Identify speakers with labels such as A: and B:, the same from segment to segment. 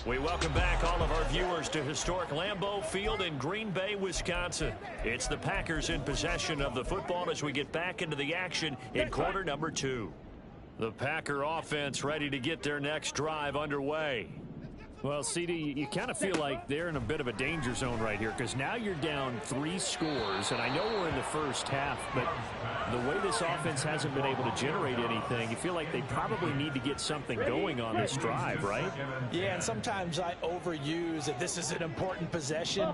A: We welcome back all of our viewers to historic Lambeau Field in Green Bay, Wisconsin. It's the Packers in possession of the football as we get back into the action in quarter number 2. The Packer offense ready to get their next drive underway.
B: Well, CD, you kind of feel like they're in a bit of a danger zone right here because now you're down 3 scores, and I know we're in the first half, but the way this offense hasn't been able to generate anything, you feel like they probably need to get something going on this drive, right?
C: Yeah, and sometimes I overuse that this is an important possession,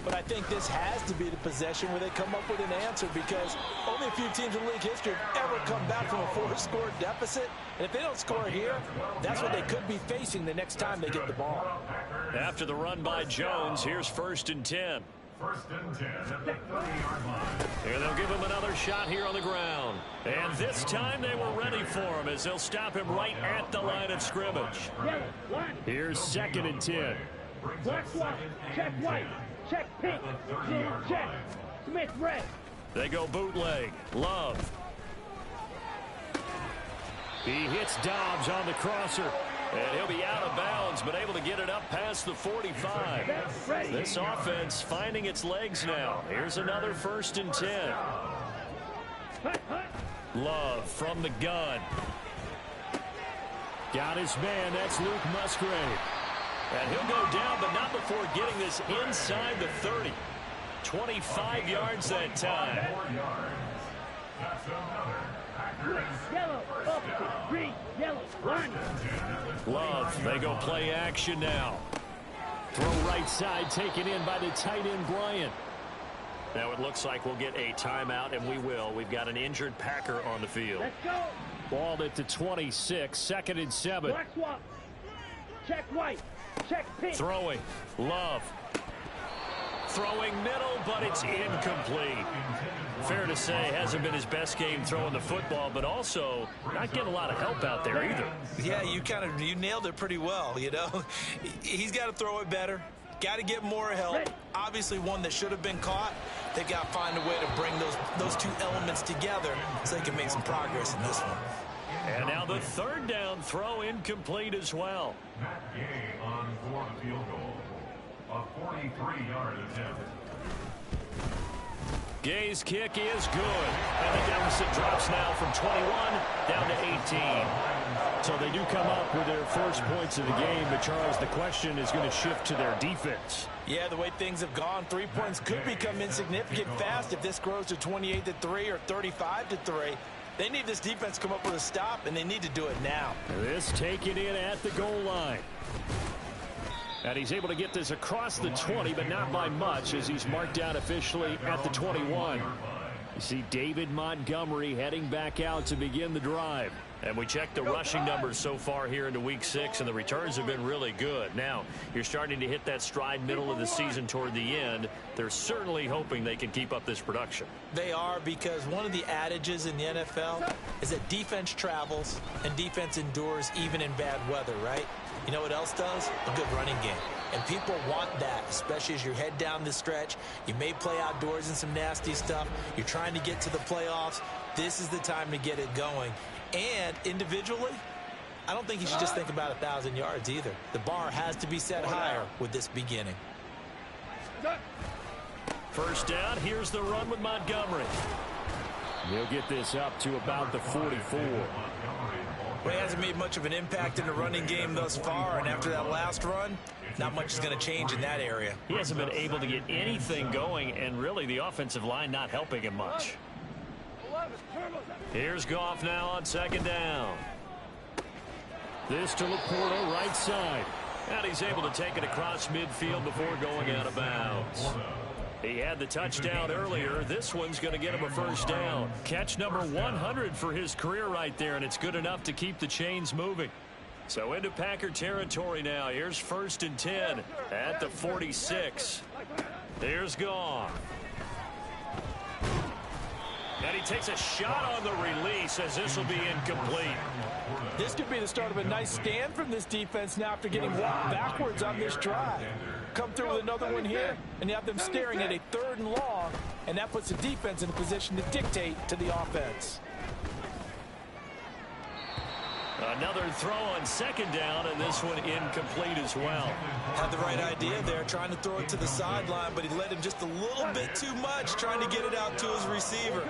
C: but I think this has to be the possession where they come up with an answer because only a few teams in league history have ever come back from a 4-score deficit, and if they don't score here, that's what they could be facing the next time they get the ball.
A: After the run by Jones, here's 1st and 10.
D: First and 10 at the 30-yard line.
A: And they'll give him another shot here on the ground. And this time they were ready for him as they'll stop him right at the line of scrimmage.
B: Here's 2nd and 10.
E: Black swap, check white, check pink, check, Smith red.
A: They go bootleg. Love. He hits Dobbs on the crosser. And he'll be out of bounds, but able to get it up past the 45. This offense finding its legs now. Here's another 1st and 10. Love from the gun. Got his man. That's Luke Musgrave. And he'll go down, but not before getting this inside the 30. 25 yards that time.
D: That's another.
E: Yellow, opposite, green, yellow, line.
A: Love, they go play action now.
B: Throw right side, taken in by the tight end, Bryant.
A: Now it looks like we'll get a timeout, and we will. We've got an injured Packer on the field.
E: Let's go.
B: Balled at the 26, 2nd and 7.
E: Black swap, check white, check pink.
A: Throwing, Love. Throwing middle, but it's incomplete. Fair to say, hasn't been his best game throwing the football, but also not getting a lot of help out there either.
C: Yeah, you nailed it pretty well, you know. He's got to throw it better. Got to get more help. Obviously one that should have been caught. They've got to find a way to bring those two elements together so they can make some progress in this one.
A: And now the 3rd down throw incomplete as well.
D: Matt Gay on for the field goal. A 43-yard attempt.
A: Gay's kick is good. And the deficit drops now from 21 down to 18.
B: So they do come up with their first points of the game, but Charles, the question is going to shift to their defense.
C: Yeah, the way things have gone, 3 points could become insignificant fast if this grows to 28-3 or 35-3. They need this defense to come up with a stop, and they need to do it now.
B: This taken in at the goal line. And he's able to get this across the 20, but not by much as he's marked out officially at the 21. You see David Montgomery heading back out to begin the drive.
A: And we checked the rushing numbers so far here into week 6, and the returns have been really good. Now, you're starting to hit that stride middle of the season toward the end. They're certainly hoping they can keep up this production.
C: They are, because one of the adages in the NFL is that defense travels and defense endures even in bad weather, right? You know what else does? A good running game. And people want that, especially as you head down the stretch. You may play outdoors in some nasty stuff. You're trying to get to the playoffs. This is the time to get it going. And individually, I don't think you should just think about 1,000 yards either. The bar has to be set higher with this beginning.
A: First down, here's the run with Montgomery.
B: He'll get this up to about the 44.
C: Well, he hasn't made much of an impact in the running game thus far, and after that last run, not much is going to change in that area.
A: He hasn't been able to get anything going, and really the offensive line not helping him much. Here's Goff now on 2nd down.
B: This to Laporta, right side.
A: And he's able to take it across midfield before going out of bounds. He had the touchdown earlier. This one's going to get him a first down. Catch number 100 for his career right there, and it's good enough to keep the chains moving. So into Packer territory now. Here's 1st and 10 at the 46. Here's Goff. And he takes a shot on the release as this will be incomplete.
C: This could be the start of a nice stand from this defense now after getting walked backwards on this drive. Come through with another one here, and you have them staring at a 3rd and long, and that puts the defense in a position to dictate to the offense.
A: Another throw on second down, and this one incomplete as well.
C: Had the right idea there, trying to throw it to the sideline, but he led him just a little bit too much, trying to get it out to his receiver.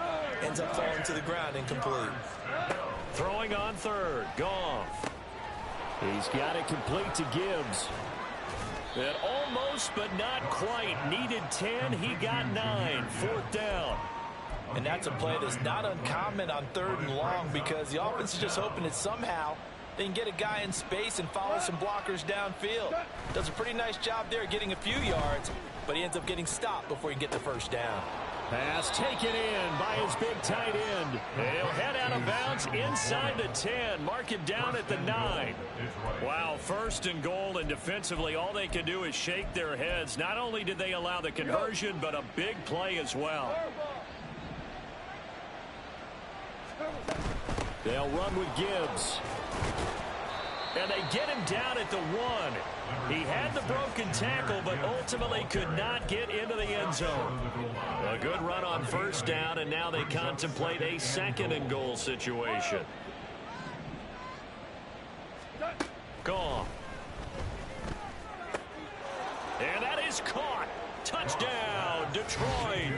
C: Ends up falling to the ground, incomplete.
A: Throwing on third, Goff.
B: He's got it complete to Gibbs.
A: And almost, but not quite. Needed 10, he got 9. Fourth down.
C: And that's a play that's not uncommon on third and long because the offense is just hoping that somehow they can get a guy in space and follow some blockers downfield. Does a pretty nice job there getting a few yards, but he ends up getting stopped before he can get the first down.
B: Pass taken in by his big tight end.
A: He'll head out of bounds inside the 10. Mark him down at the 9. Wow, first and goal, and defensively all they can do is shake their heads. Not only did they allow the conversion, but a big play as well.
B: They'll run with Gibbs.
A: And they get him down at the 1. He had the broken tackle, but ultimately could not get into the end zone. A good run on first down, and now they contemplate a second and goal situation. Gone. And that is caught. Touchdown, Detroit.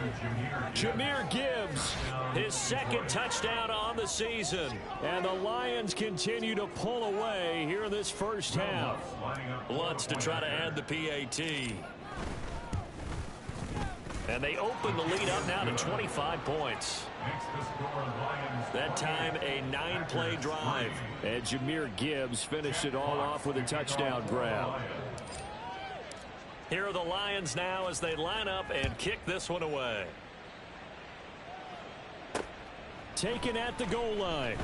B: Jahmyr Gibbs,
A: his second touchdown on the season.
B: And the Lions continue to pull away here in this first half.
A: Lutz to try to add the PAT. And they open the lead up now to 25 points. That time a 9-play drive.
B: And Jahmyr Gibbs finished it all off with a touchdown grab.
A: Here are the Lions now as they line up and kick this one away.
B: Taken at the goal line.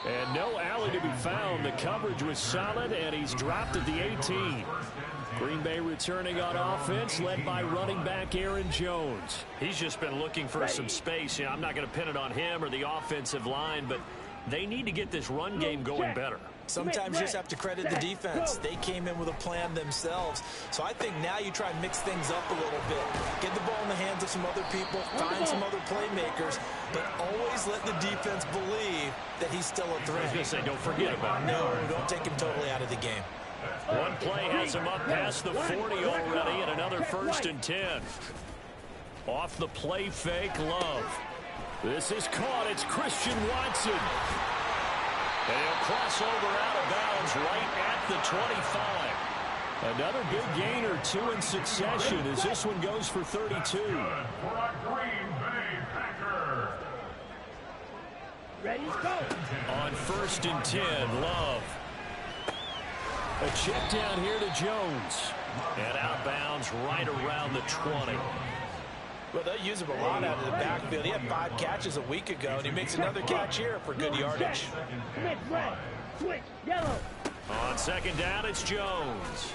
B: And no alley to be found. The coverage was solid, and he's dropped at the 18. Green Bay returning on offense, led by running back Aaron Jones.
A: He's just been looking for some space. You know, I'm not going to pin it on him or the offensive line, but they need to get this run game going better.
C: Sometimes you just have to credit the defense. They came in with a plan themselves. So I think now you try and mix things up a little bit. Get the ball in the hands of some other people, find some other playmakers, but always let the defense believe that he's still a threat.
A: I was going to say, don't forget about him.
C: No, don't take him totally out of the game.
A: One play has him up past the 40 already, and another first and 10. Off the play fake, Love.
B: This is caught. It's Christian Watson.
A: And he'll cross over out of bounds right at the 25.
B: Another big gain or 2 in succession as this one goes for 32.
E: Ready, go.
A: On first and 10, Love.
B: A check down here to Jones.
A: And out of bounds right around the 20.
C: Well, they use him a lot out of the backfield. He had 5 catches a week ago, and he makes another catch here for good yardage.
E: Switch red, switch yellow.
A: On second down, it's Jones.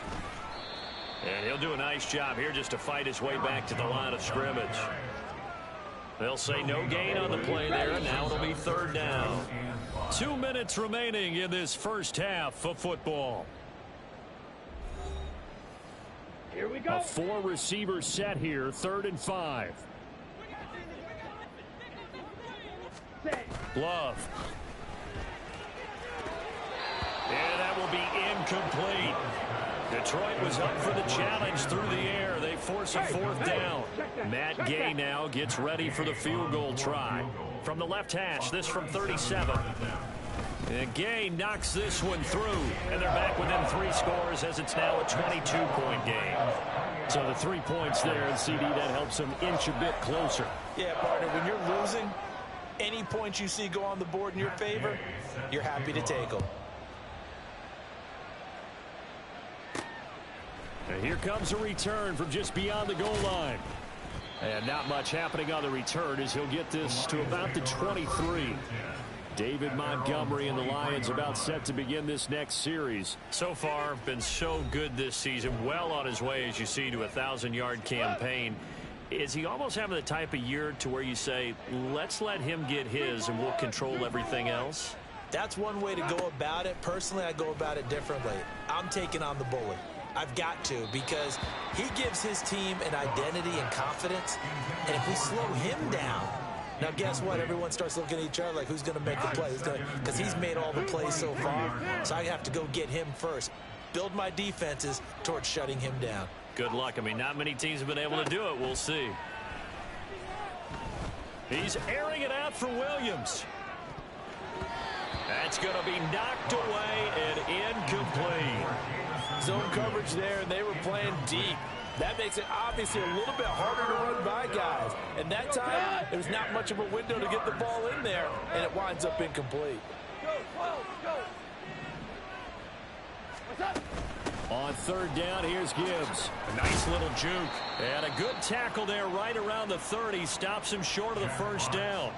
A: And he'll do a nice job here just to fight his way back to the line of scrimmage. They'll say no gain on the play there, and now it'll be third down. 2 minutes remaining in this first half of football.
E: Here we go.
B: A 4-receiver set here, 3rd and 5.
A: Love. And that will be incomplete. Detroit was up for the challenge through the air. They force a 4th down. Matt Gay now gets ready for the field goal try. From the left hash, this from 37. And Gay knocks this one through. And they're back within 3 scores as it's now a 22-point game.
B: So the 3 points there, and CD, that helps them inch a bit closer.
C: Yeah, partner, when you're losing, any points you see go on the board in your favor, you're happy to take them.
B: And here comes a return from just beyond the goal line. And not much happening on the return as he'll get this to about the 23. David Montgomery and the Lions about set to begin this next series.
A: So far, been so good this season. Well on his way, as you see, to a 1,000-yard campaign. Is he almost having the type of year to where you say, let's let him get his and we'll control everything else?
C: That's one way to go about it. Personally, I go about it differently. I'm taking on the bully. I've got to, because he gives his team an identity and confidence. And if we slow him down, Now, guess what? Everyone starts looking at each other like, who's going to make the play? Because he's made all the plays so far, so I have to go get him first. Build my defenses towards shutting him down.
A: Good luck. I mean, not many teams have been able to do it. We'll see. He's airing it out for Williams. That's going to be knocked away and incomplete.
F: Zone coverage there, and they were playing deep. That makes it obviously a little bit harder to run by guys. And that time, there's not much of a window to get the ball in there, and it winds up incomplete.
B: On third down, here's Gibbs.
A: A nice little juke. And a good tackle there right around the 30. Stops him short of the first down.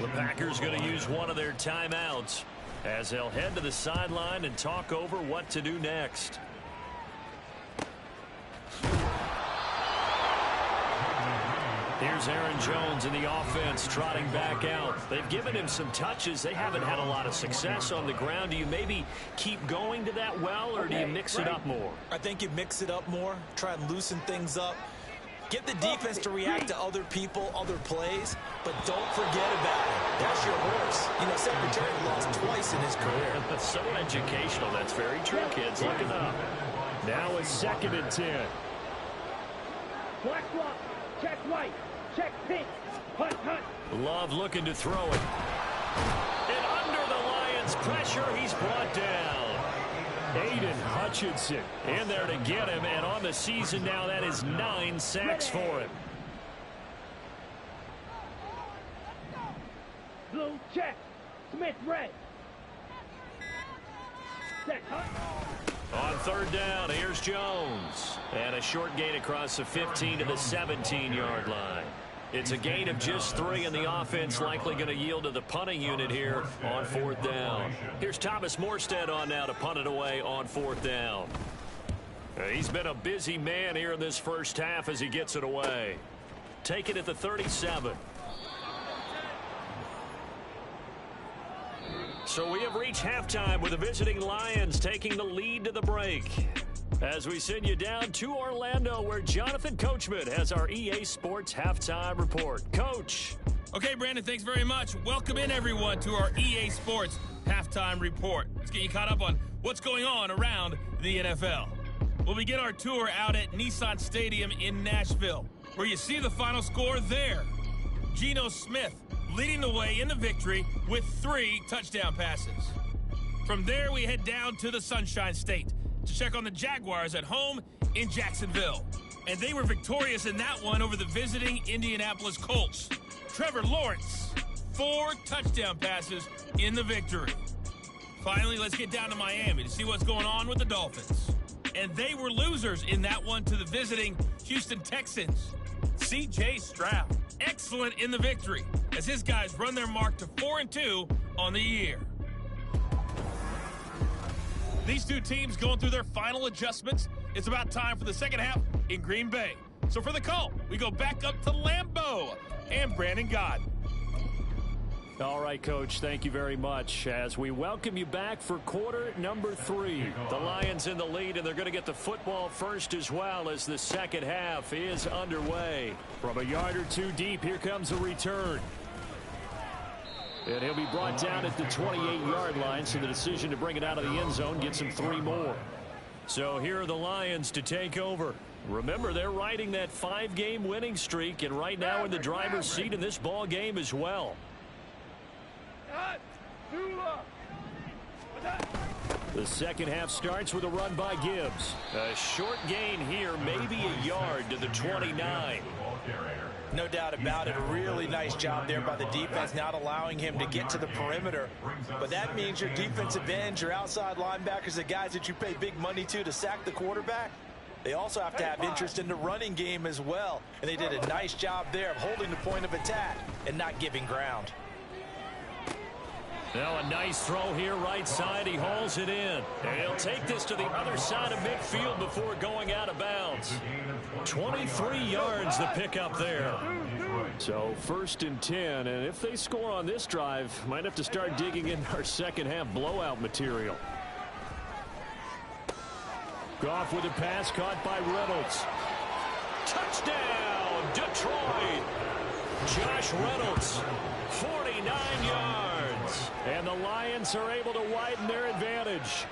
A: The Packers going to use one of their timeouts as they'll head to the sideline and talk over what to do next. Here's Aaron Jones in the offense trotting back out. They've given him some touches. They haven't had a lot of success on the ground. Do you maybe keep going to that well, or do you mix it up more?
C: I think you mix it up more. Try and loosen things up. Get the defense to react to other people, other plays, but don't forget about it. That's your horse. You know, Secretary lost twice in his career.
A: So educational. That's very true, kids. Look it up.
B: Now it's 2nd and 10.
E: Black block. Check white. Check pink. Hunt, hunt.
A: Love looking to throw it. And under the Lions' pressure, he's brought down.
B: Aiden Hutchinson
A: In there to get him, and on the season now, that is 9 sacks for him.
E: Blue check. Smith red. Set hunt.
A: On third down, here's Jones. And a short gain across the 15 to the 17-yard line. It's a gain of just 3, and the offense likely going to yield to the punting unit here on 4th down. Here's Thomas Morstead on now to punt it away on 4th down. He's been a busy man here in this first half as he gets it away. Take it at the 37. So we have reached halftime with the visiting Lions taking the lead to the break. As we send you down to Orlando, where Jonathan Coachman has our EA Sports Halftime Report. Coach.
G: Okay, Brandon, thanks very much. Welcome in, everyone, to our EA Sports Halftime Report. Let's get you caught up on what's going on around the NFL. We'll begin our tour out at Nissan Stadium in Nashville, where you see the final score there. Geno Smith leading the way in the victory with 3 touchdown passes. From there, we head down to the Sunshine State to check on the Jaguars at home in Jacksonville. And they were victorious in that one over the visiting Indianapolis Colts. Trevor Lawrence, 4 touchdown passes in the victory. Finally, let's get down to Miami to see what's going on with the Dolphins. And they were losers in that one to the visiting Houston Texans. C.J. Stroud, excellent in the victory as his guys run their mark to 4-2 on the year. These two teams going through their final adjustments. It's about time for the second half in Green Bay. So for the call, we go back up to Lambeau and Brandon Gott.
B: All right, Coach, thank you very much as we welcome you back for quarter number 3.
A: The Lions in the lead, and they're going to get the football first as well as the second half is underway.
B: From a yard or 2 deep, here comes a return. And he'll be brought down at the 28-yard line, so the decision to bring it out of the end zone gets him 3 more.
A: So here are the Lions to take over. Remember, they're riding that 5-game winning streak, and right now in the driver's seat in this ball game as well.
B: The second half starts with a run by Gibbs.
A: A short gain here, maybe a yard to the 29.
C: No doubt about it. A really nice job there by the defense, not allowing him to get to the perimeter. But that means your defensive ends, your outside linebackers, the guys that you pay big money to sack the quarterback, they also have to have interest in the running game as well. And they did a nice job there of holding the point of attack and not giving ground.
A: Now a nice throw here right side. He hauls it in. And he'll take this to the other side of midfield before going out of bounds. 23 yards the pickup there.
B: So 1st and 10, and if they score on this drive, might have to start digging in our second half blowout material. Goff with a pass caught by Reynolds.
A: Touchdown, Detroit. Josh Reynolds, 49 yards.
B: And the Lions are able to widen their advantage.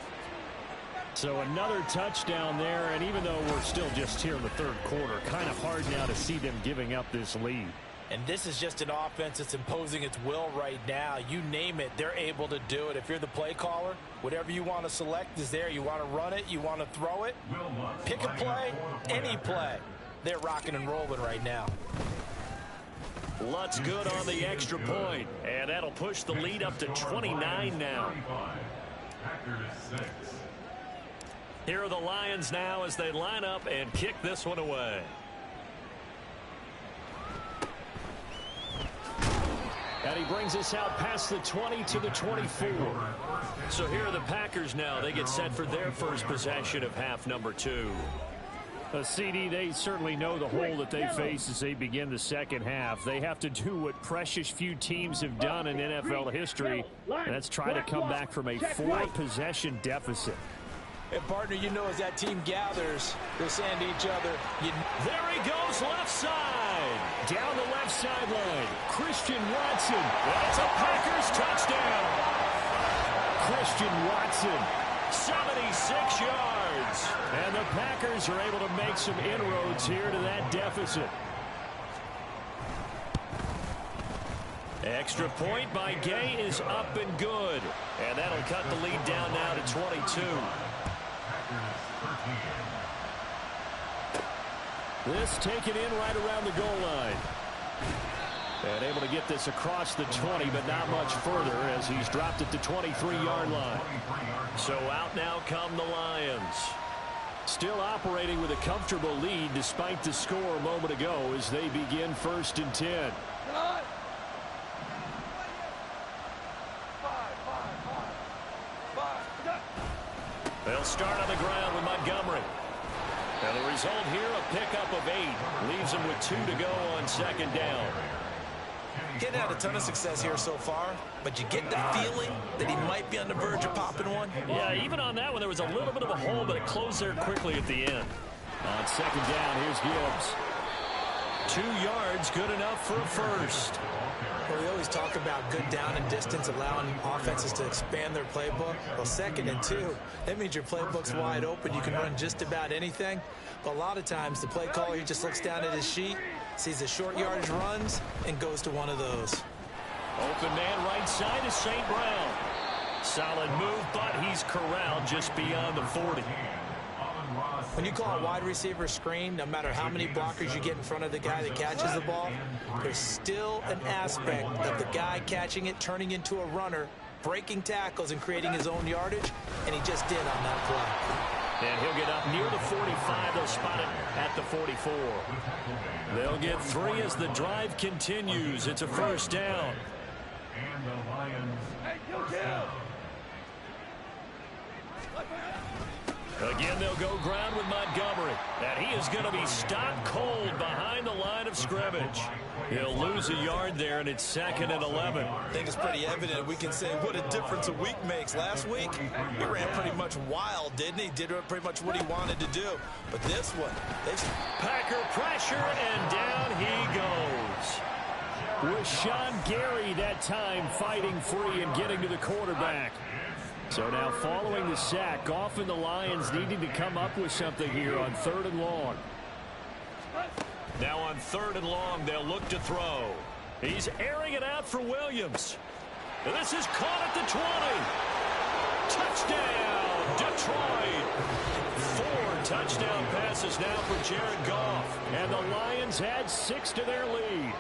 B: So another touchdown there, and even though we're still just here in the third quarter, kind of hard now to see them giving up this lead.
F: And this is just an offense that's imposing its will right now. You name it, they're able to do it. If you're the play caller, whatever you want to select is there. You want to run it, you want to throw it, pick a play, any play. They're rocking and rolling right now.
A: Lutz good on the extra point, and that'll push the lead up to 29 now. Here are the Lions now as they line up and kick this one away.
B: And he brings us out past the 20 to the 24.
A: So here are the Packers now. They get set for their first possession of half number 2.
B: CD, they certainly know the hole that they face as they begin the second half. They have to do what precious few teams have done in NFL history, and that's try to come back from a 4-possession deficit.
F: And, partner, you know as that team gathers, they're saying to each other,
A: there he goes left side.
B: Down the left sideline, Christian Watson.
A: That's a Packers touchdown.
B: Christian Watson.
A: 76 yards.
B: And the Packers are able to make some inroads here to that deficit.
A: Extra point by Gay is up and good. And that'll cut the lead down now to 22.
B: This taken in right around the goal line. And able to get this across the 20, but not much further as he's dropped at the 23-yard line.
A: So out now come the Lions.
B: Still operating with a comfortable lead despite the score a moment ago as they begin 1st and 10.
A: They'll start on the ground with Montgomery. And the result here, a pickup of 8. Leaves them with 2 to go on second down.
C: Getting had a ton of success here so far, but you get the feeling that he might be on the verge of popping one.
A: Yeah, even on that one, there was a little bit of a hole, but it closed there quickly at the end.
B: On second down, here's Gibbs.
A: 2 yards, good enough for a first.
C: Well, we always talk about good down and distance, allowing offenses to expand their playbook. Well, 2nd and 2, that means your playbook's wide open. You can run just about anything. But a lot of times, the play caller, he just looks down at his sheet, sees the short yardage runs, and goes to one of those.
A: Open man right side is St. Brown. Solid move, but he's corralled just beyond the 40.
C: When you call a wide receiver screen, no matter how many blockers you get in front of the guy that catches the ball, there's still an aspect of the guy catching it, turning into a runner, breaking tackles and creating his own yardage, and he just did on that play.
A: And he'll get up near the 45. They'll spot it at the 44. They'll get 3 as the drive continues. It's a first down.
D: And the Lions.
A: Again, they'll go ground with Montgomery. And he is going to be stopped cold behind the line of scrimmage. He'll lose a yard there, and it's 2nd and 11.
C: I think it's pretty evident. We can say what a difference a week makes. Last week, he ran pretty much wild, didn't he? Did pretty much what he wanted to do. But this one,
A: Packer pressure, and down he goes.
B: With Sean Gary that time fighting free and getting to the quarterback. So now following the sack, often the Lions needing to come up with something here on 3rd and long.
A: Now on 3rd and long, they'll look to throw. He's airing it out for Williams. This is caught at the 20. Touchdown, Detroit. 4 touchdown passes now for Jared Goff.
B: And the Lions add 6 to their lead.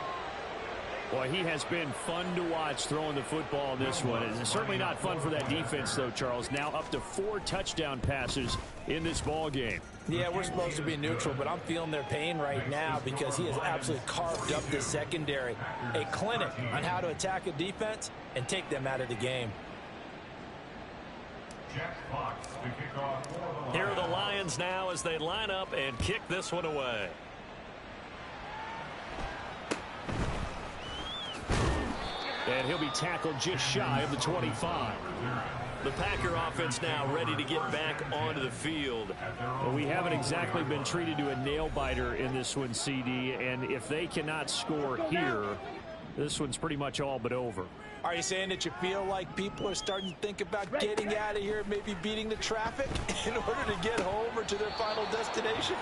B: Boy, he has been fun to watch throwing the football in this one. It's certainly not fun for that defense, though, Charles. Now up to 4 touchdown passes in this ball game.
F: Yeah, we're supposed to be neutral, but I'm feeling their pain right now because he has absolutely carved up this secondary. A clinic on how to attack a defense and take them out of the game.
A: Here are the Lions now as they line up and kick this one away.
B: And he'll be tackled just shy of the 25.
A: The Packer offense now ready to get back onto the field.
B: Well, we haven't exactly been treated to a nail-biter in this one, CD, and if they cannot score here, this one's pretty much all but over.
C: Are you saying that you feel like people are starting to think about getting out of here, maybe beating the traffic in order to get home or to their final destination?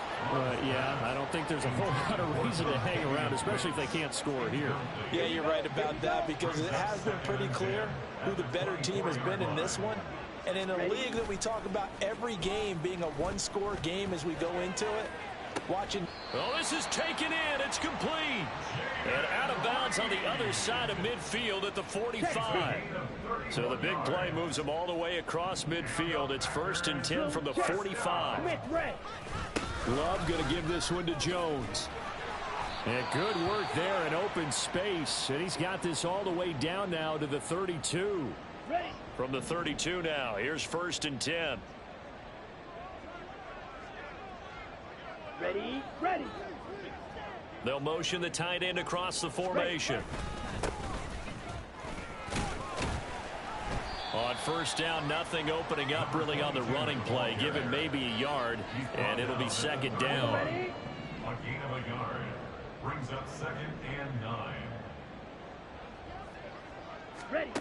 B: Yeah, I don't think there's a whole lot of reason to hang around, especially if they can't score here.
C: Yeah, you're right about that, because it has been pretty clear who the better team has been in this one. And in a league that we talk about every game being a one-score game as we go into it, watching.
A: Oh, this is taken in. It's complete. And out of bounds on the other side of midfield at the 45. So the big play moves them all the way across midfield. It's 1st and 10 from the 45.
B: Love going to give this one to Jones. And good work there in open space. And he's got this all the way down now to the 32.
A: From the 32 now, here's 1st and 10.
E: Ready, ready.
A: They'll motion the tight end across the formation. On 1st down, nothing opening up really on the running play. Give him maybe a yard, and it'll be 2nd down.
D: A gain of a yard brings up 2nd and 9.
E: Ready.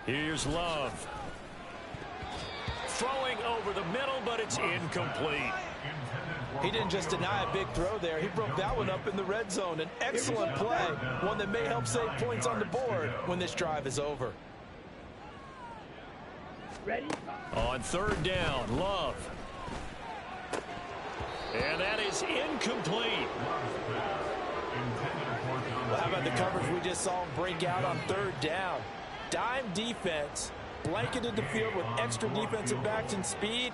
A: Here's Love. Throwing over the middle, but it's incomplete.
C: He didn't just deny a big throw there. He broke that one up in the red zone. An excellent play, one that may help save points on the board when this drive is over.
E: Ready.
A: On 3rd down, Love. And that is incomplete.
C: Well, how about the coverage we just saw break out on 3rd down? Dime defense, blanketed the field with extra defensive backs and speed,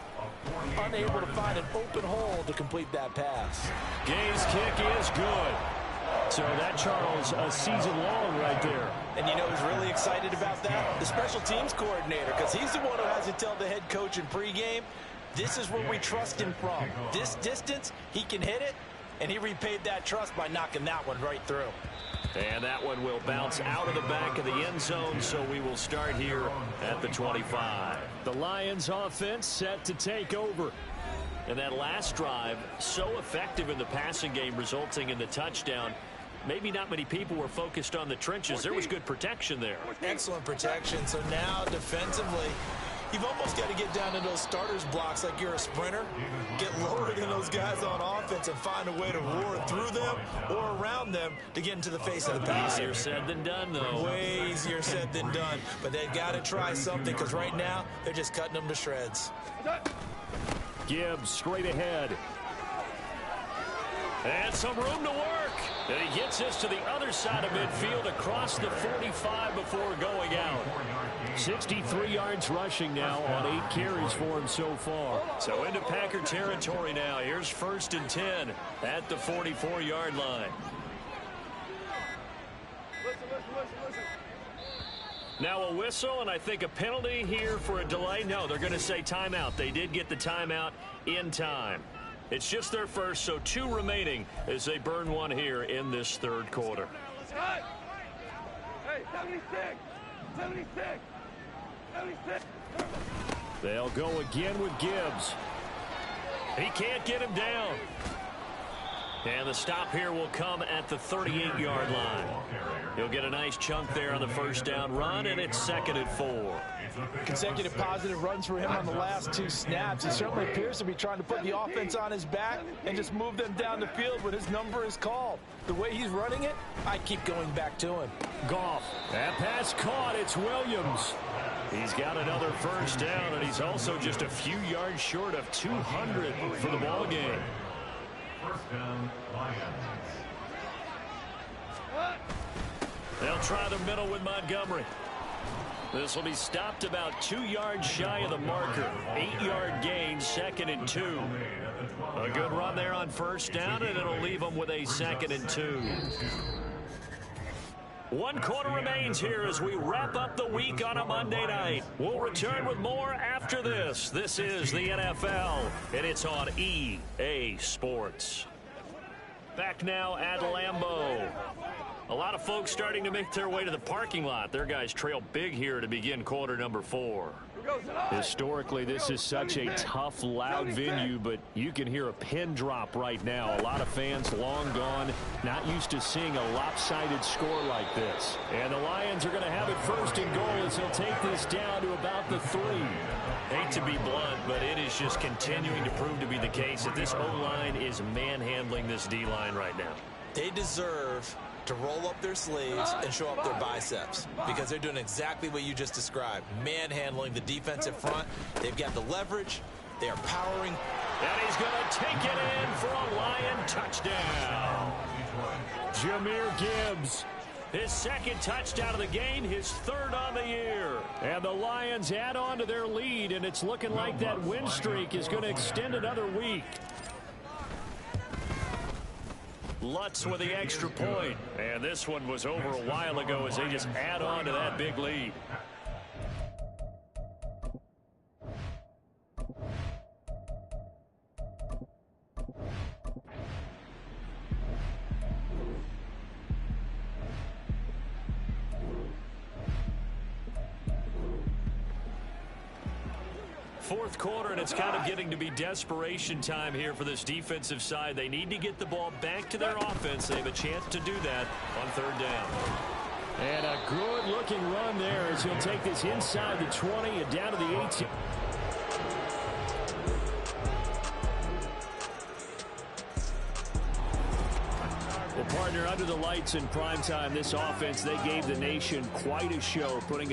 C: unable to find an open hole to complete that pass.
A: Gay's kick is good.
B: So that, Charles, a season long right there.
C: And you know who's really excited about that? The special teams coordinator, because he's the one who has to tell the head coach in pregame, this is where we trust him from. This distance, he can hit it, and he repaid that trust by knocking that one right through.
A: And that one will bounce out of the back of the end zone, so we will start here at the 25.
B: The Lions offense set to take over.
A: And that last drive, so effective in the passing game, resulting in the touchdown. Maybe not many people were focused on the trenches. There was good protection there.
C: Excellent protection. So now defensively, you've almost got to get down to those starters blocks like you're a sprinter. Get lower than those guys on offense and find a way to roar through them or around them to get into the face of the pass.
A: Easier said than done, though.
C: Way easier said than done. But they've got to try something, because right now they're just cutting them to shreds.
B: Gibbs straight ahead.
A: And some room to work. And he gets this to the other side of midfield across the 45 before going out.
B: 63 yards rushing now on 8 carries for him so far.
A: So into Packer territory now. Here's 1st and 10 at the 44-yard line. Now a whistle, and I think a penalty here for a delay. No, they're going to say timeout. They did get the timeout in time. It's just their first, so 2 remaining as they burn one here in this 3rd quarter.
E: Hey, 76! 76! 76!
B: They'll go again with Gibbs.
A: He can't get him down. And the stop here will come at the 38-yard line. He'll get a nice chunk there on the 1st down run, and it's 2nd and 4.
C: Consecutive positive runs for him on the last 2 snaps. He certainly appears to be trying to put the offense on his back and just move them down the field when his number is called. The way he's running it, I keep going back to him.
B: Goff. That pass caught. It's Williams.
A: He's got another 1st down, and he's also just a few yards short of 200 for the ball game.
D: 1st down, Lions.
A: They'll try the middle with Montgomery. This will be stopped about 2 yards shy of the marker. 8-yard gain, 2nd and 2. A good run there on 1st down, and it'll leave them with a 2nd and 2. 1 quarter remains here as we wrap up the week on a Monday night. We'll return with more after this. This is the NFL, and it's on EA Sports. Back now at Lambeau. A lot of folks starting to make their way to the parking lot. Their guys trail big here to begin quarter number 4.
B: Historically, this is such a tough, loud venue, but you can hear a pin drop right now. A lot of fans long gone, not used to seeing a lopsided score like this. And the Lions are going to have it first and goal as he'll take this down to about the 3.
A: Hate to be blunt, but it is just continuing to prove to be the case that this O-line is manhandling this D-line right now.
C: They deserve to roll up their sleeves and show up their biceps because they're doing exactly what you just described, manhandling the defensive front. They've got the leverage. They are powering.
A: And he's going to take it in for a Lion touchdown.
B: Jahmyr Gibbs.
A: His second touchdown of the game, his third on the year.
B: And the Lions add on to their lead, and it's looking like that win streak is going to extend another week.
A: Lutz with the extra point. And this one was over a while ago as they just add on to that big lead. Fourth quarter, and it's kind of getting to be desperation time here for this defensive side. They need to get the ball back to their offense. They have a chance to do that on third down.
B: And a good-looking run there as he'll take this inside the 20 and down to the 18. Well, partner, under the lights in primetime, this offense, they gave the nation quite a show, putting